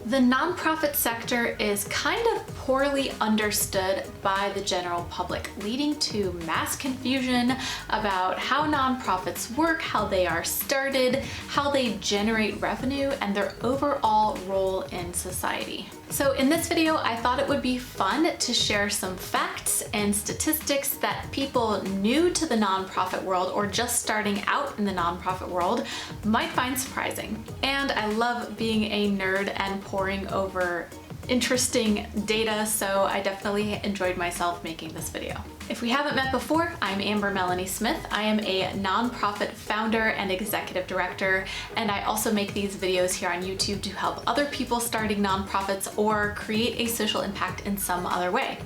The nonprofit sector is kind of poorly understood by the general public, leading to mass confusion about how nonprofits work, how they are started, how they generate revenue, and their overall role in society. So in this video, I thought it would be fun to share some facts and statistics that people new to the nonprofit world or just starting out in the nonprofit world might find surprising. And I love being a nerd and poring over interesting data, so I definitely enjoyed myself making this video. If we haven't met before, I'm Amber Melanie Smith. I am a nonprofit founder and executive director, and I also make these videos here on YouTube to help other people starting nonprofits or create a social impact in some other way.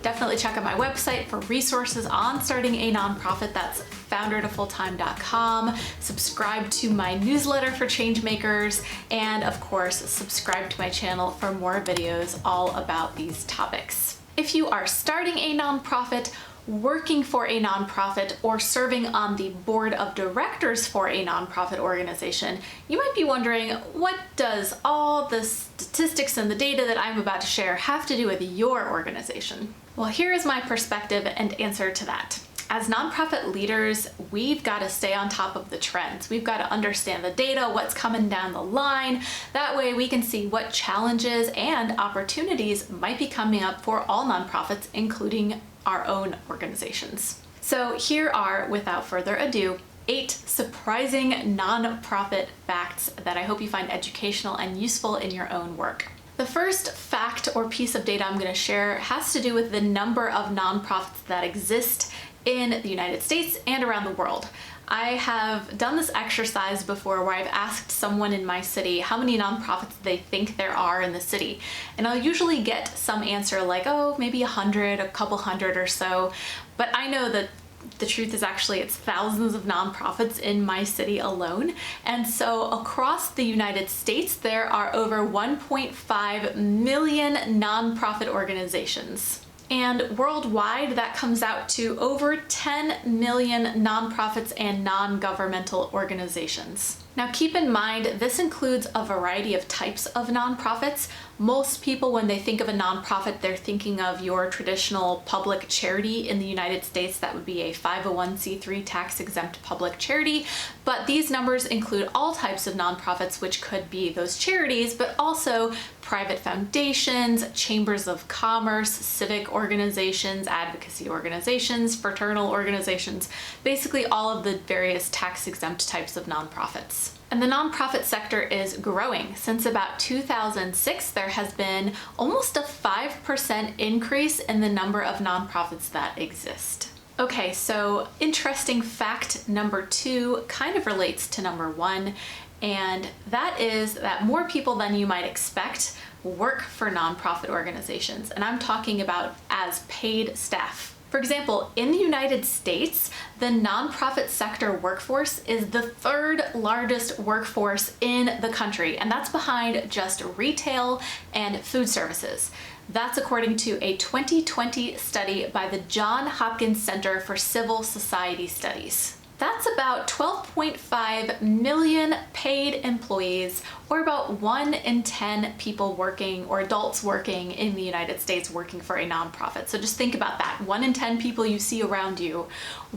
Definitely check out my website for resources on starting a nonprofit. That's foundertofulltime.com. Subscribe to my newsletter for changemakers, and of course, subscribe to my channel for more videos all about these topics. If you are starting a nonprofit, working for a nonprofit, or serving on the board of directors for a nonprofit organization, you might be wondering, what does all the statistics and the data that I'm about to share have to do with your organization? Well, here is my perspective and answer to that. As nonprofit leaders, we've got to stay on top of the trends. We've got to understand the data, what's coming down the line. That way we can see what challenges and opportunities might be coming up for all nonprofits, including our own organizations. So here are, without further ado, 8 surprising nonprofit facts that I hope you find educational and useful in your own work. The first fact or piece of data I'm going to share has to do with the number of nonprofits that exist in the United States and around the world. I have done this exercise before where I've asked someone in my city how many nonprofits they think there are in the city. And I'll usually get some answer like, oh, maybe 100, a couple hundred or so. But I know that the truth is actually it's thousands of nonprofits in my city alone. And so across the United States, there are over 1.5 million nonprofit organizations. And worldwide, that comes out to over 10 million nonprofits and non-governmental organizations. Now keep in mind, this includes a variety of types of nonprofits. Most people, when they think of a nonprofit, they're thinking of your traditional public charity in the United States. That would be a 501c3 tax-exempt public charity. But these numbers include all types of nonprofits, which could be those charities, but also private foundations, chambers of commerce, civic organizations, advocacy organizations, fraternal organizations, basically all of the various tax-exempt types of nonprofits. And the nonprofit sector is growing. Since about 2006, there has been almost a 5% increase in the number of nonprofits that exist. Okay, so interesting fact number 2 kind of relates to number 1, and that is that more people than you might expect work for nonprofit organizations. And I'm talking about as paid staff. For example, in the United States, the nonprofit sector workforce is the 3rd largest workforce in the country, and that's behind just retail and food services. That's according to a 2020 study by the Johns Hopkins Center for Civil Society Studies. That's about 12.5 million paid employees, or about 1 in 10 people working, or adults working in the United States working for a nonprofit. So just think about that. 1 in 10 people you see around you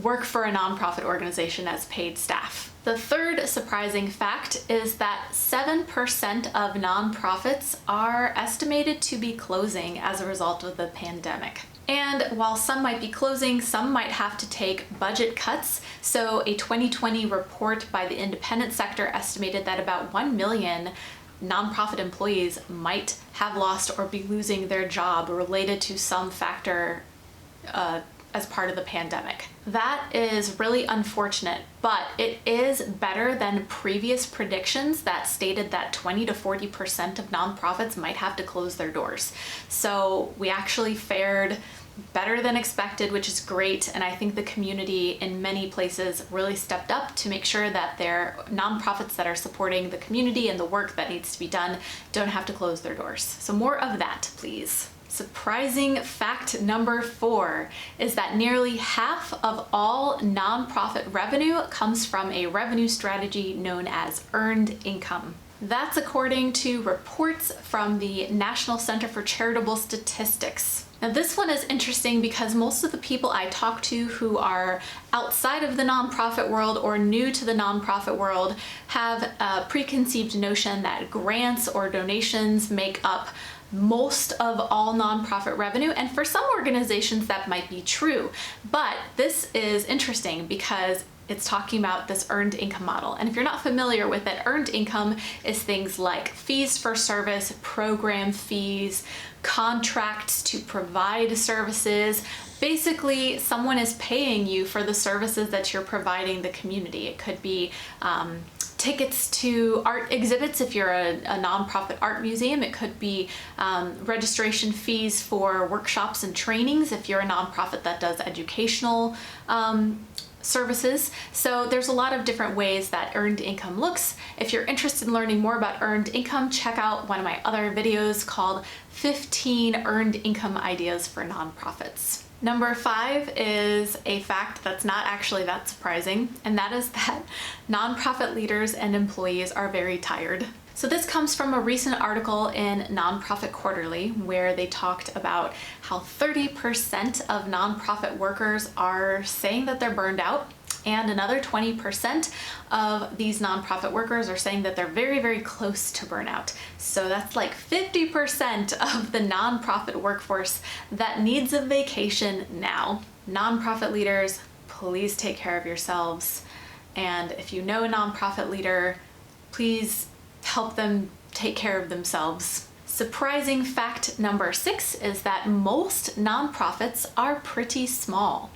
work for a nonprofit organization as paid staff. The third surprising fact is that 7% of nonprofits are estimated to be closing as a result of the pandemic. And while some might be closing, some might have to take budget cuts. So a 2020 report by the independent sector estimated that about 1 million nonprofit employees might have lost or be losing their job related to some factor as part of the pandemic. That is really unfortunate, but it is better than previous predictions that stated that 20 to 40% of nonprofits might have to close their doors. So we actually fared better than expected, which is great. And I think the community in many places really stepped up to make sure that their nonprofits that are supporting the community and the work that needs to be done don't have to close their doors. So more of that, please. Surprising fact number 4 is that nearly half of all nonprofit revenue comes from a revenue strategy known as earned income. That's according to reports from the National Center for Charitable Statistics. Now this one is interesting because most of the people I talk to who are outside of the nonprofit world or new to the nonprofit world have a preconceived notion that grants or donations make up most of all nonprofit revenue, and for some organizations that might be true. But this is interesting because it's talking about this earned income model. And if you're not familiar with it, earned income is things like fees for service, program fees, contracts to provide services. Basically, someone is paying you for the services that you're providing the community. It could be tickets to art exhibits if you're a nonprofit art museum. It could be registration fees for workshops and trainings if you're a nonprofit that does educational services. So there's a lot of different ways that earned income looks. If you're interested in learning more about earned income, check out one of my other videos called 15 Earned Income Ideas for Nonprofits. Number 5 is a fact that's not actually that surprising, and that is that nonprofit leaders and employees are very tired. So this comes from a recent article in Nonprofit Quarterly where they talked about how 30% of nonprofit workers are saying that they're burned out, and another 20% of these nonprofit workers are saying that they're very, very close to burnout. So that's like 50% of the nonprofit workforce that needs a vacation now. Nonprofit leaders, please take care of yourselves. And if you know a nonprofit leader, please help them take care of themselves. Surprising fact number 6 is that most nonprofits are pretty small.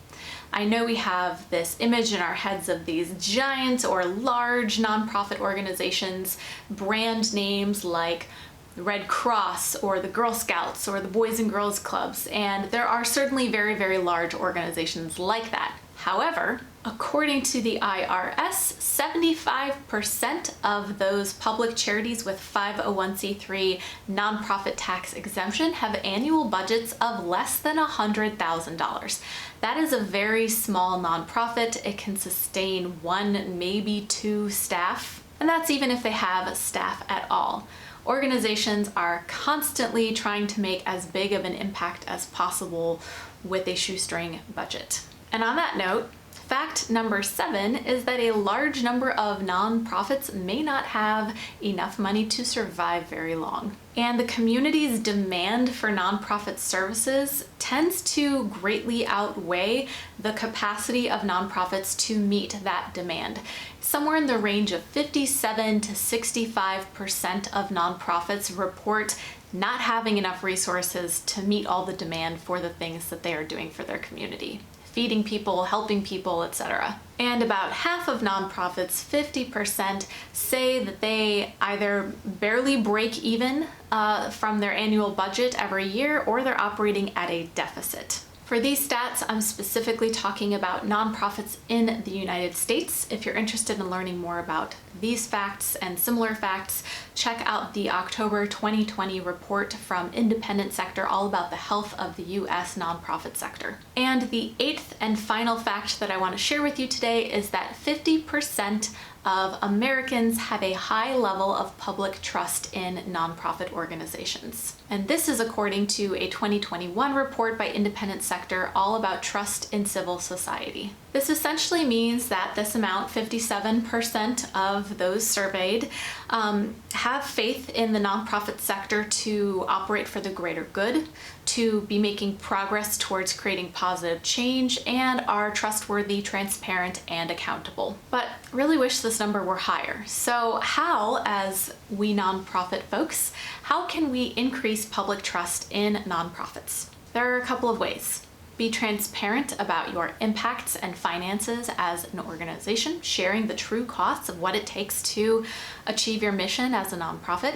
I know we have this image in our heads of these giant or large nonprofit organizations, brand names like the Red Cross or the Girl Scouts or the Boys and Girls Clubs, and there are certainly very, very large organizations like that. However, according to the IRS, 75% of those public charities with 501c3 nonprofit tax exemption have annual budgets of less than $100,000. That is a very small nonprofit. It can sustain 1, maybe 2 staff, and that's even if they have staff at all. Organizations are constantly trying to make as big of an impact as possible with a shoestring budget. And on that note, fact number 7 is that a large number of nonprofits may not have enough money to survive very long. And the community's demand for nonprofit services tends to greatly outweigh the capacity of nonprofits to meet that demand. Somewhere in the range of 57 to 65% of nonprofits report not having enough resources to meet all the demand for the things that they are doing for their community. Feeding people, helping people, etc. And about half of nonprofits, 50%, say that they either barely break even from their annual budget every year, or they're operating at a deficit. For these stats, I'm specifically talking about nonprofits in the United States. If you're interested in learning more about these facts and similar facts, check out the October 2020 report from Independent Sector all about the health of the US nonprofit sector. And the 8th and final fact that I want to share with you today is that 50% of Americans have a high level of public trust in nonprofit organizations. And this is according to a 2021 report by Independent Sector all about trust in civil society. This essentially means that this amount, 57% of those surveyed, have faith in the nonprofit sector to operate for the greater good, to be making progress towards creating positive change, and are trustworthy, transparent, and accountable. But really wish this number were higher. So how, as we nonprofit folks, how can we increase public trust in nonprofits? There are a couple of ways. Be transparent about your impacts and finances as an organization, sharing the true costs of what it takes to achieve your mission as a nonprofit.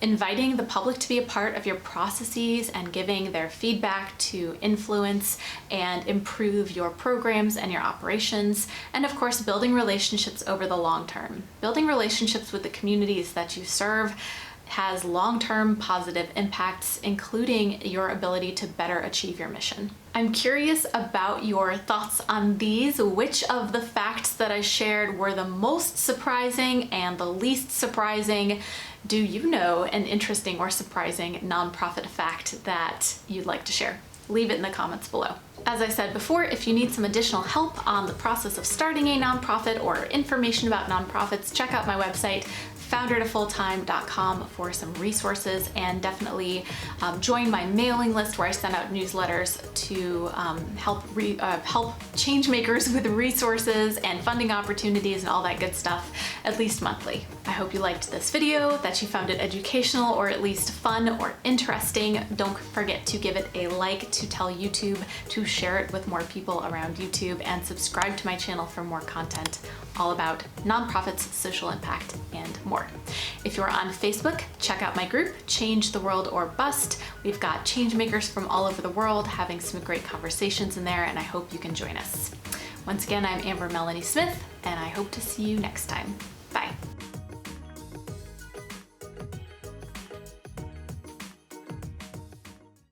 Inviting the public to be a part of your processes and giving their feedback to influence and improve your programs and your operations. And of course, building relationships over the long term. Building relationships with the communities that you serve has long-term positive impacts, including your ability to better achieve your mission. I'm curious about your thoughts on these. Which of the facts that I shared were the most surprising and the least surprising? Do you know an interesting or surprising nonprofit fact that you'd like to share? Leave it in the comments below. As I said before, if you need some additional help on the process of starting a nonprofit or information about nonprofits, check out my website, foundertofulltime.com, for some resources, and definitely join my mailing list where I send out newsletters to help change makers with resources and funding opportunities and all that good stuff, at least monthly. I hope you liked this video, that you found it educational or at least fun or interesting. Don't forget to give it a like, to tell YouTube to share it with more people around YouTube, and subscribe to my channel for more content all about nonprofits, social impact, and more. If you're on Facebook, check out my group, Change the World or Bust. We've got change makers from all over the world having some great conversations in there, and I hope you can join us. Once again, I'm Amber Melanie Smith, and I hope to see you next time.